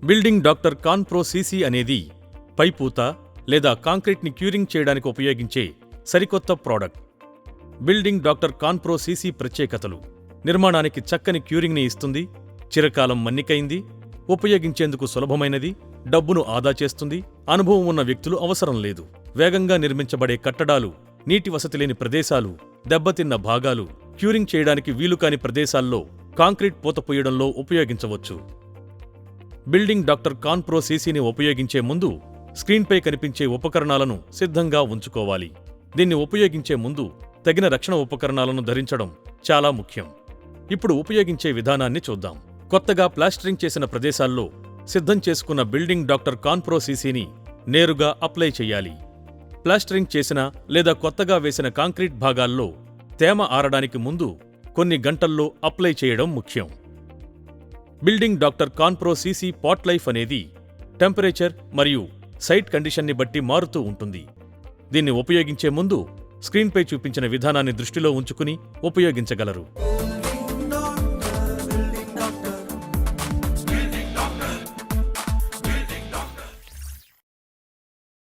Building doctor కాన్ pro CC అనేది పైపూత లేదా కాంక్రీట్ని curing చేయడానికి ఉపయోగించే సరికొత్త ప్రోడక్ట్. బిల్డింగ్ డాక్టర్ కాన్ ప్రో సీసీ ప్రత్యేకతలు: నిర్మాణానికి చక్కని క్యూరింగ్ని ఇస్తుంది, చిరకాలం మన్నికైంది, ఉపయోగించేందుకు సులభమైనది, డబ్బును ఆదా చేస్తుంది, అనుభవం ఉన్న వ్యక్తులు అవసరం లేదు, వేగంగా నిర్మించబడే కట్టడాలు, నీటి వసతి లేని ప్రదేశాలు, దెబ్బతిన్న భాగాలు, క్యూరింగ్ చేయడానికి వీలుకాని ప్రదేశాల్లో కాంక్రీట్ పూత పూయడంలో ఉపయోగించవచ్చు. బిల్డింగ్ డాక్టర్ కాన్ ప్రో సీసీని ఉపయోగించే ముందు స్క్రీన్పై కనిపించే ఉపకరణాలను సిద్ధంగా ఉంచుకోవాలి. దీన్ని ఉపయోగించే ముందు తగిన రక్షణ ఉపకరణాలను ధరించడం చాలా ముఖ్యం. ఇప్పుడు ఉపయోగించే విధానాన్ని చూద్దాం. కొత్తగా ప్లాస్టరింగ్ చేసిన ప్రదేశాల్లో సిద్ధం చేసుకున్న బిల్డింగ్ డాక్టర్ కాన్ ప్రో సీసీని నేరుగా అప్లై చేయాలి. ప్లాస్టరింగ్ చేసిన లేదా కొత్తగా వేసిన కాంక్రీట్ భాగాల్లో తేమ ఆరడానికి ముందు కొన్ని గంటల్లో అప్లై చేయడం ముఖ్యం. బిల్డింగ్ డాక్టర్ కాన్ ప్రో సీసీ పాట్ లైఫ్ అనేది టెంపరేచర్ మరియు సైట్ కండిషన్ని బట్టి మారుతూ ఉంటుంది. దీన్ని ఉపయోగించే ముందు స్క్రీన్పై చూపించిన విధానాన్ని దృష్టిలో ఉంచుకుని ఉపయోగించగలరు.